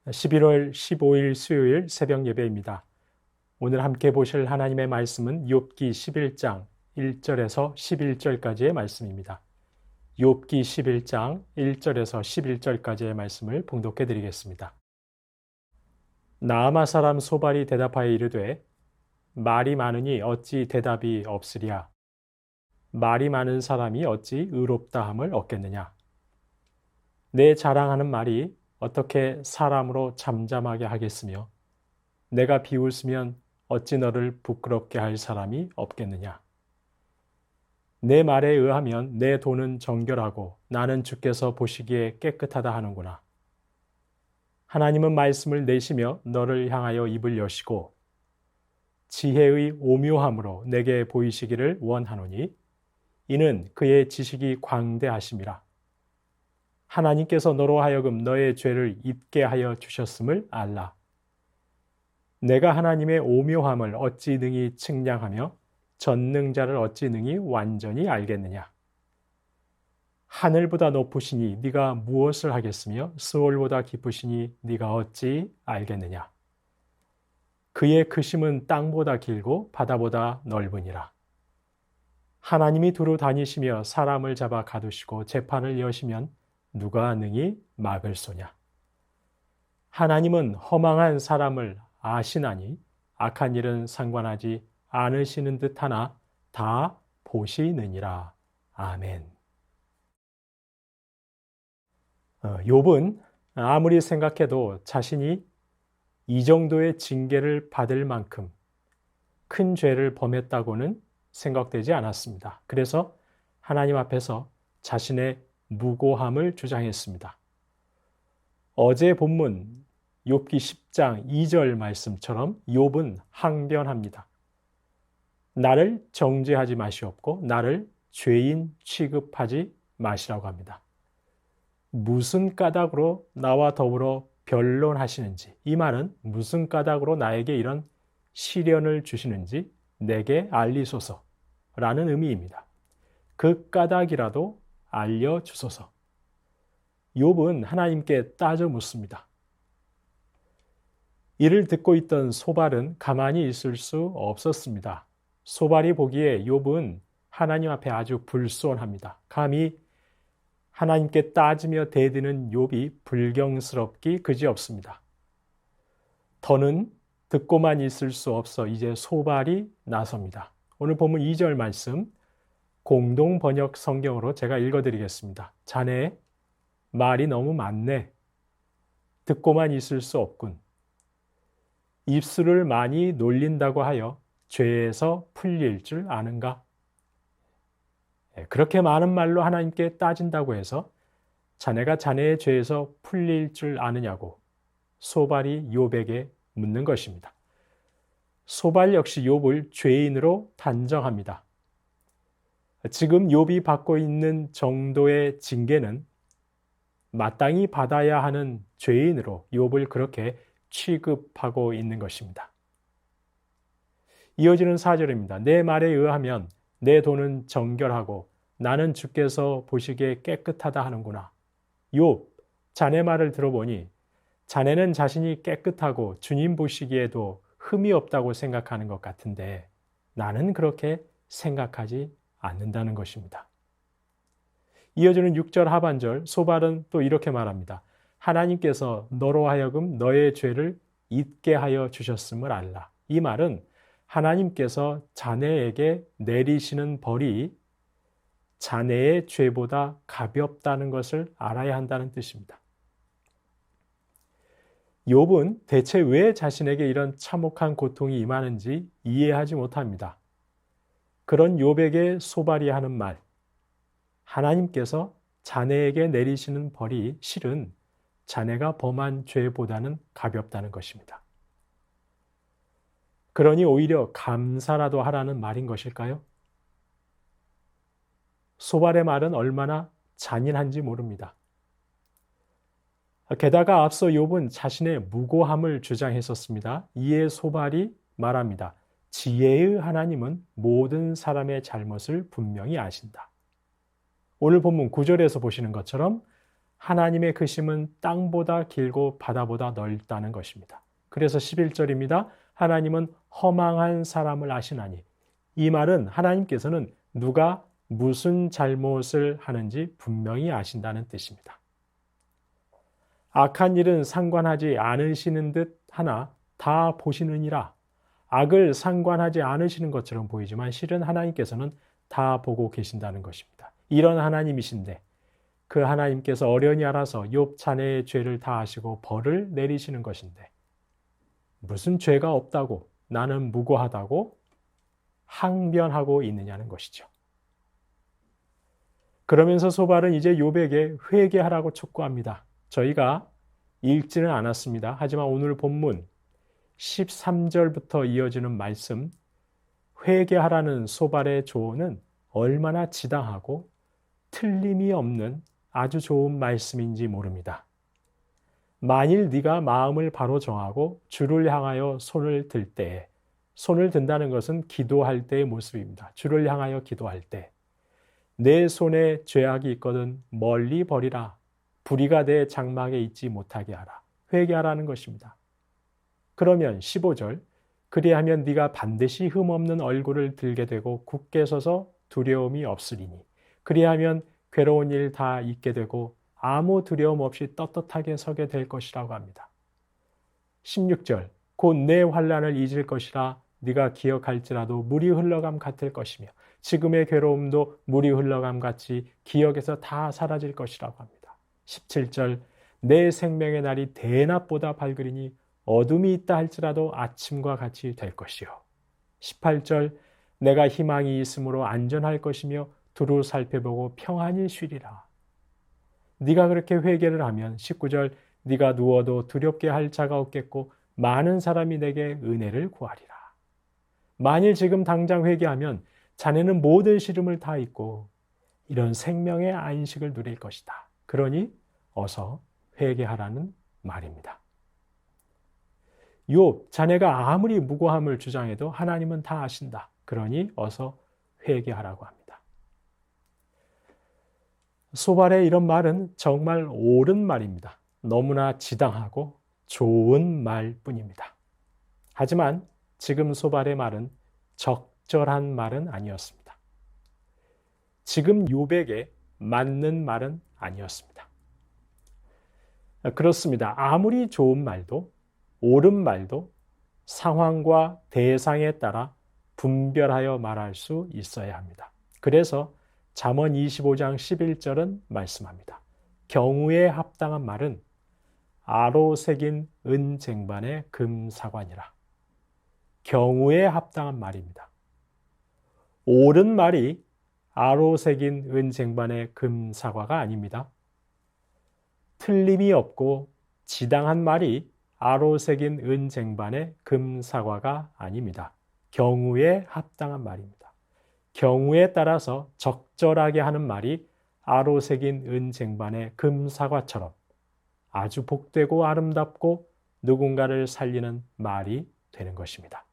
11월 15일 수요일 새벽 예배입니다. 오늘 함께 보실 하나님의 말씀은 욥기 11장 1절에서 11절까지의 말씀입니다. 욥기 11장 1절에서 11절까지의 말씀을 봉독해 드리겠습니다. 나아마 사람 소발이 대답하여 이르되 말이 많으니 어찌 대답이 없으랴. 말이 많은 사람이 어찌 의롭다함을 얻겠느냐. 내 자랑하는 말이 어떻게 사람으로 잠잠하게 하겠으며 내가 비웃으면 어찌 너를 부끄럽게 할 사람이 없겠느냐. 내 말에 의하면 내 돈은 정결하고 나는 주께서 보시기에 깨끗하다 하는구나. 하나님은 말씀을 내시며 너를 향하여 입을 여시고 지혜의 오묘함으로 내게 보이시기를 원하노니 이는 그의 지식이 광대하심이라. 하나님께서 너로 하여금 너의 죄를 잊게 하여 주셨음을 알라. 내가 하나님의 오묘함을 어찌 능히 측량하며 전능자를 어찌 능히 완전히 알겠느냐. 하늘보다 높으시니 네가 무엇을 하겠으며 스올보다 깊으시니 네가 어찌 알겠느냐. 그의 크심은 땅보다 길고 바다보다 넓으니라. 하나님이 두루 다니시며 사람을 잡아 가두시고 재판을 여시면 누가 능히 막을소냐. 하나님은 허망한 사람을 아시나니 악한 일은 상관하지 않으시는 듯하나 다 보시느니라. 아멘. 욥은 아무리 생각해도 자신이 이 정도의 징계를 받을 만큼 큰 죄를 범했다고는 생각되지 않았습니다. 그래서 하나님 앞에서 자신의 무고함을 주장했습니다. 어제 본문 욥기 10장 2절 말씀처럼 욥은 항변합니다. 나를 정죄하지 마시옵고 나를 죄인 취급하지 마시라고 합니다. 무슨 까닭으로 나와 더불어 변론하시는지, 이 말은 무슨 까닭으로 나에게 이런 시련을 주시는지 내게 알리소서라는 의미입니다. 그 까닭이라도 알려주소서. 욥은 하나님께 따져 묻습니다. 이를 듣고 있던 소발은 가만히 있을 수 없었습니다. 소발이 보기에 욥은 하나님 앞에 아주 불손합니다. 감히 하나님께 따지며 대드는 욥이 불경스럽기 그지없습니다. 더는 듣고만 있을 수 없어 이제 소발이 나섭니다. 오늘 본문 2절 말씀 공동 번역 성경으로 제가 읽어드리겠습니다. 자네 말이 너무 많네. 듣고만 있을 수 없군. 입술을 많이 놀린다고 하여 죄에서 풀릴 줄 아는가? 그렇게 많은 말로 하나님께 따진다고 해서 자네가 자네의 죄에서 풀릴 줄 아느냐고 소발이 욥에게 묻는 것입니다. 소발 역시 욥을 죄인으로 단정합니다. 지금 욥이 받고 있는 정도의 징계는 마땅히 받아야 하는 죄인으로 욥을 그렇게 취급하고 있는 것입니다. 이어지는 4절입니다. 내 말에 의하면 내 돈은 정결하고 나는 주께서 보시기에 깨끗하다 하는구나. 욥, 자네 말을 들어보니 자네는 자신이 깨끗하고 주님 보시기에도 흠이 없다고 생각하는 것 같은데 나는 그렇게 생각하지 않는다는 것입니다. 이어지는 6절 하반절 소발은 또 이렇게 말합니다. 하나님께서 너로 하여금 너의 죄를 잊게 하여 주셨음을 알라. 이 말은 하나님께서 자네에게 내리시는 벌이 자네의 죄보다 가볍다는 것을 알아야 한다는 뜻입니다. 욥은 대체 왜 자신에게 이런 참혹한 고통이 임하는지 이해하지 못합니다. 그런 욥에게 소발이 하는 말, 하나님께서 자네에게 내리시는 벌이 실은 자네가 범한 죄보다는 가볍다는 것입니다. 그러니 오히려 감사라도 하라는 말인 것일까요? 소발의 말은 얼마나 잔인한지 모릅니다. 게다가 앞서 욥은 자신의 무고함을 주장했었습니다. 이에 소발이 말합니다. 지혜의 하나님은 모든 사람의 잘못을 분명히 아신다. 오늘 본문 9절에서 보시는 것처럼 하나님의 크심은 땅보다 길고 바다보다 넓다는 것입니다. 그래서 11절입니다. 하나님은 허망한 사람을 아시나니. 이 말은 하나님께서는 누가 무슨 잘못을 하는지 분명히 아신다는 뜻입니다. 악한 일은 상관하지 않으시는 듯 하나 다 보시느니라. 악을 상관하지 않으시는 것처럼 보이지만 실은 하나님께서는 다 보고 계신다는 것입니다. 이런 하나님이신데 그 하나님께서 어련히 알아서 욥 자네의 죄를 다 아시고 벌을 내리시는 것인데 무슨 죄가 없다고 나는 무고하다고 항변하고 있느냐는 것이죠. 그러면서 소발은 이제 욥에게 회개하라고 촉구합니다. 저희가 읽지는 않았습니다. 하지만 오늘 본문 13절부터 이어지는 말씀, 회개하라는 소발의 조언은 얼마나 지당하고 틀림이 없는 아주 좋은 말씀인지 모릅니다. 만일 네가 마음을 바로 정하고 주를 향하여 손을 들 때에, 손을 든다는 것은 기도할 때의 모습입니다. 주를 향하여 기도할 때, 내 손에 죄악이 있거든 멀리 버리라. 불의가 내 장막에 있지 못하게 하라. 회개하라는 것입니다. 그러면 15절, 그리하면 네가 반드시 흠없는 얼굴을 들게 되고 굳게 서서 두려움이 없으리니 그리하면 괴로운 일 다 잊게 되고 아무 두려움 없이 떳떳하게 서게 될 것이라고 합니다. 16절, 곧 내 환난을 잊을 것이라. 네가 기억할지라도 물이 흘러감 같을 것이며 지금의 괴로움도 물이 흘러감 같이 기억에서 다 사라질 것이라고 합니다. 17절, 내 생명의 날이 대낮보다 밝으리니 어둠이 있다 할지라도 아침과 같이 될 것이요. 18절, 내가 희망이 있으므로 안전할 것이며 두루 살펴보고 평안히 쉬리라. 네가 그렇게 회개를 하면 19절, 네가 누워도 두렵게 할 자가 없겠고 많은 사람이 내게 은혜를 구하리라. 만일 지금 당장 회개하면 자네는 모든 시름을 다 잊고 이런 생명의 안식을 누릴 것이다. 그러니 어서 회개하라는 말입니다. 욥, 자네가 아무리 무고함을 주장해도 하나님은 다 아신다. 그러니 어서 회개하라고 합니다. 소발의 이런 말은 정말 옳은 말입니다. 너무나 지당하고 좋은 말뿐입니다. 하지만 지금 소발의 말은 적절한 말은 아니었습니다. 지금 욥에게 맞는 말은 아니었습니다. 그렇습니다. 아무리 좋은 말도 옳은 말도 상황과 대상에 따라 분별하여 말할 수 있어야 합니다. 그래서 잠언 25장 11절은 말씀합니다. 경우에 합당한 말은 아로 새긴 은 쟁반의 금사관이라. 경우에 합당한 말입니다. 옳은 말이 아로 새긴 은 쟁반의 금사과가 아닙니다. 틀림이 없고 지당한 말이 아로 새긴 은 쟁반의 금사과가 아닙니다. 경우에 합당한 말입니다. 경우에 따라서 적절하게 하는 말이 아로 새긴 은 쟁반의 금사과처럼 아주 복되고 아름답고 누군가를 살리는 말이 되는 것입니다.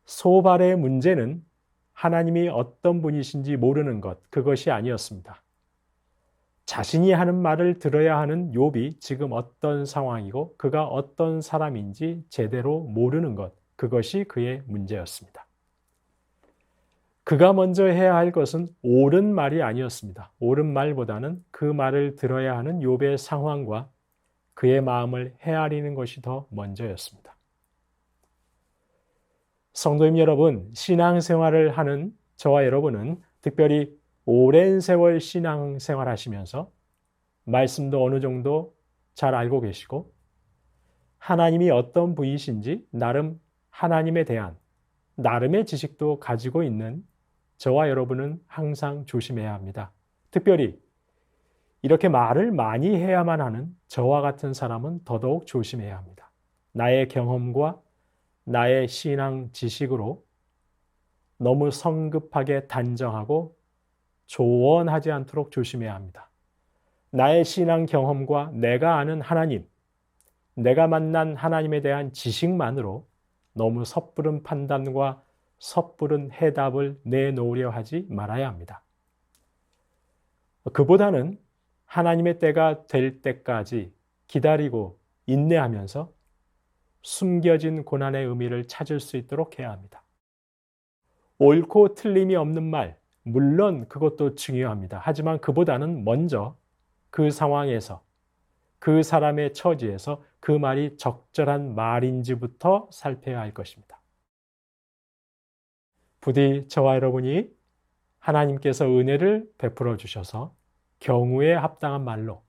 소발의 문제는 하나님이 어떤 분이신지 모르는 것, 그것이 아니었습니다. 자신이 하는 말을 들어야 하는 욥이 지금 어떤 상황이고 그가 어떤 사람인지 제대로 모르는 것, 그것이 그의 문제였습니다. 그가 먼저 해야 할 것은 옳은 말이 아니었습니다. 옳은 말보다는 그 말을 들어야 하는 욥의 상황과 그의 마음을 헤아리는 것이 더 먼저였습니다. 성도님 여러분, 신앙생활을 하는 저와 여러분은 특별히 오랜 세월 신앙생활 하시면서 말씀도 어느 정도 잘 알고 계시고 하나님이 어떤 분이신지 나름 하나님에 대한 나름의 지식도 가지고 있는 저와 여러분은 항상 조심해야 합니다. 특별히 이렇게 말을 많이 해야만 하는 저와 같은 사람은 더더욱 조심해야 합니다. 나의 경험과 나의 신앙 지식으로 너무 성급하게 단정하고 조언하지 않도록 조심해야 합니다. 나의 신앙 경험과 내가 아는 하나님, 내가 만난 하나님에 대한 지식만으로 너무 섣부른 판단과 섣부른 해답을 내놓으려 하지 말아야 합니다. 그보다는 하나님의 때가 될 때까지 기다리고 인내하면서 숨겨진 고난의 의미를 찾을 수 있도록 해야 합니다. 옳고 틀림이 없는 말, 물론 그것도 중요합니다. 하지만 그보다는 먼저 그 상황에서, 그 사람의 처지에서 그 말이 적절한 말인지부터 살펴야 할 것입니다. 부디 저와 여러분이 하나님께서 은혜를 베풀어 주셔서 경우에 합당한 말로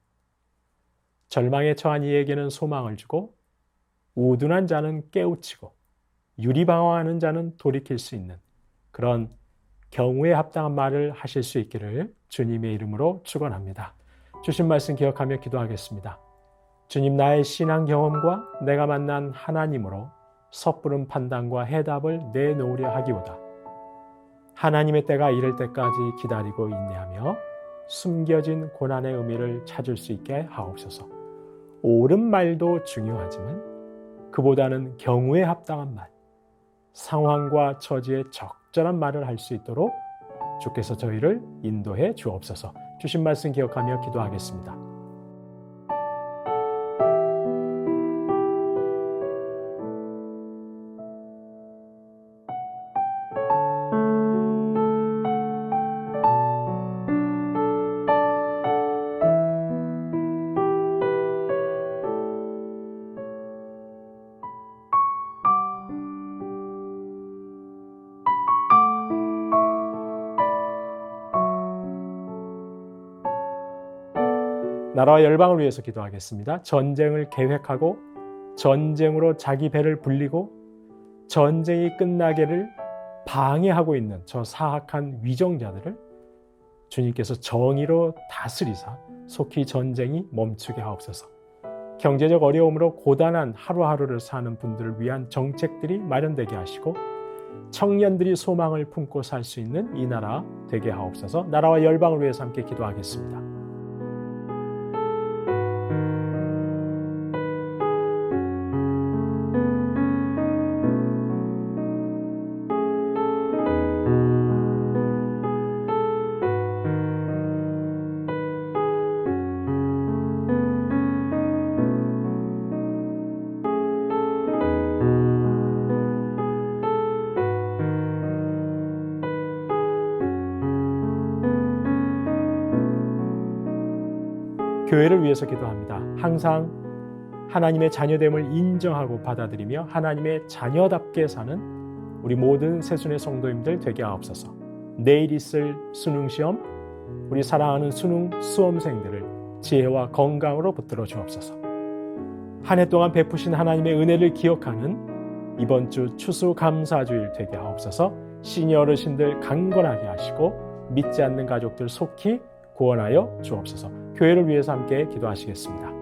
절망에 처한 이에게는 소망을 주고 우둔한 자는 깨우치고 유리방황하는 자는 돌이킬 수 있는 그런 경우에 합당한 말을 하실 수 있기를 주님의 이름으로 축원합니다. 주신 말씀 기억하며 기도하겠습니다. 주님, 나의 신앙 경험과 내가 만난 하나님으로 섣부른 판단과 해답을 내놓으려 하기보다 하나님의 때가 이를 때까지 기다리고 인내하며 숨겨진 고난의 의미를 찾을 수 있게 하옵소서. 옳은 말도 중요하지만 그보다는 경우에 합당한 말, 상황과 처지에 적절한 말을 할 수 있도록 주께서 저희를 인도해 주옵소서. 주신 말씀 기억하며 기도하겠습니다. 나라와 열방을 위해서 기도하겠습니다. 전쟁을 계획하고 전쟁으로 자기 배를 불리고 전쟁이 끝나기를 방해하고 있는 저 사악한 위정자들을 주님께서 정의로 다스리사 속히 전쟁이 멈추게 하옵소서. 경제적 어려움으로 고단한 하루하루를 사는 분들을 위한 정책들이 마련되게 하시고 청년들이 소망을 품고 살 수 있는 이 나라 되게 하옵소서. 나라와 열방을 위해서 함께 기도하겠습니다. 교회를 위해서 기도합니다. 항상 하나님의 자녀됨을 인정하고 받아들이며 하나님의 자녀답게 사는 우리 모든 새순의 성도님들 되게 하옵소서. 내일 있을 수능시험, 우리 사랑하는 수능 수험생들을 지혜와 건강으로 붙들어 주옵소서. 한 해 동안 베푸신 하나님의 은혜를 기억하는 이번 주 추수감사주일 되게 하옵소서. 시니어 어르신들 강건하게 하시고 믿지 않는 가족들 속히 구원하여 주옵소서. 교회를 위해서 함께 기도하시겠습니다.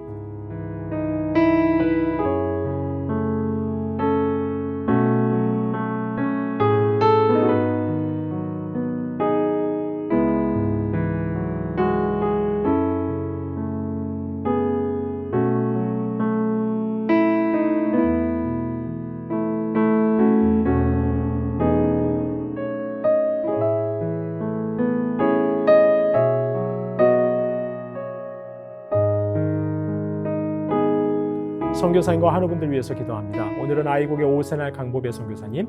선교사님과 한우분들 위해서 기도합니다. 오늘은 아이국의 오세날 강보배 선교사님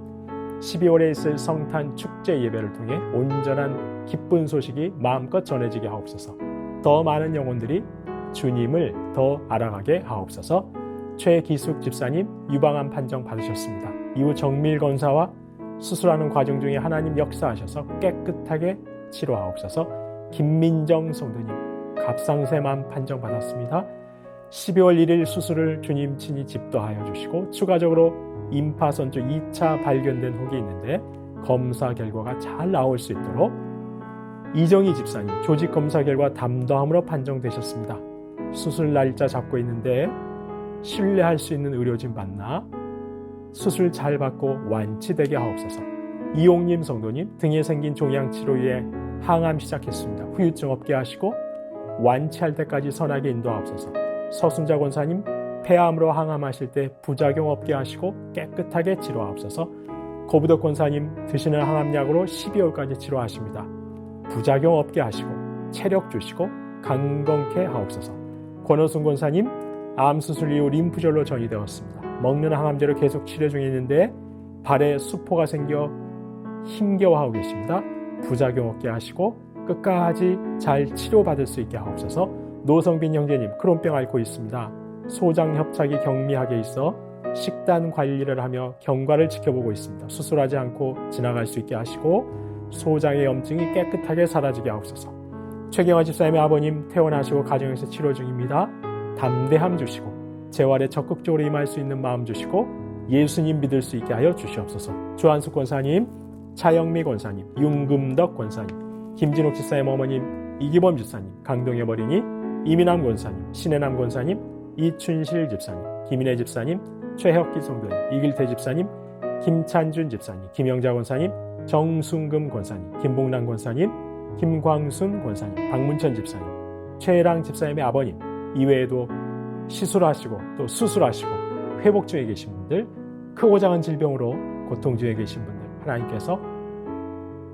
12월에 있을 성탄 축제 예배를 통해 온전한 기쁜 소식이 마음껏 전해지게 하옵소서. 더 많은 영혼들이 주님을 더 알아가게 하옵소서. 최기숙 집사님 유방암 판정 받으셨습니다. 이후 정밀 검사와 수술하는 과정 중에 하나님 역사하셔서 깨끗하게 치료하옵소서. 김민정 성도님 갑상샘암 판정 받았습니다. 12월 1일 수술을 주님 친히 집도하여 주시고 추가적으로 임파선주 2차 발견된 혹이 있는데 검사 결과가 잘 나올 수 있도록 이정희 집사님 조직 검사 결과 담담으로 판정되셨습니다. 수술 날짜 잡고 있는데 신뢰할 수 있는 의료진 만나 수술 잘 받고 완치되게 하옵소서. 이용님 성도님 등에 생긴 종양 치료에 항암 시작했습니다. 후유증 없게 하시고 완치할 때까지 선하게 인도하옵소서. 서순자 권사님 폐암으로 항암하실 때 부작용 없게 하시고 깨끗하게 치료하옵소서. 고부덕 권사님 드시는 항암약으로 12월까지 치료하십니다. 부작용 없게 하시고 체력 주시고 강건케 하옵소서. 권호순 권사님, 암 수술 이후 림프절로 전이되었습니다. 먹는 항암제로 계속 치료 중에 있는데 발에 수포가 생겨 힘겨워하고 계십니다. 부작용 없게 하시고 끝까지 잘 치료받을 수 있게 하옵소서. 노성빈 형제님, 크론병 앓고 있습니다. 소장 협착이 경미하게 있어 식단 관리를 하며 경과를 지켜보고 있습니다. 수술하지 않고 지나갈 수 있게 하시고 소장의 염증이 깨끗하게 사라지게 하옵소서. 최경화 집사님의 아버님 퇴원하시고 가정에서 치료 중입니다. 담대함 주시고 재활에 적극적으로 임할 수 있는 마음 주시고 예수님 믿을 수 있게 하여 주시옵소서. 조한숙 권사님, 차영미 권사님, 윤금덕 권사님, 김진욱 집사님 어머님, 이기범 집사님, 강동엽 어린이, 이민남 권사님, 신혜남 권사님, 이춘실 집사님, 김인혜 집사님, 최혁기 성도님, 이길태 집사님, 김찬준 집사님, 김영자 권사님, 정순금 권사님, 김봉란 권사님, 김광순 권사님, 박문천 집사님, 최랑 집사님의 아버님, 이외에도 시술하시고 또 수술하시고 회복 중에 계신 분들, 크고 작은 질병으로 고통 중에 계신 분들 하나님께서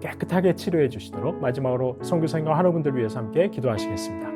깨끗하게 치료해 주시도록 마지막으로 선교사님과 환우분들 위해서 함께 기도하시겠습니다.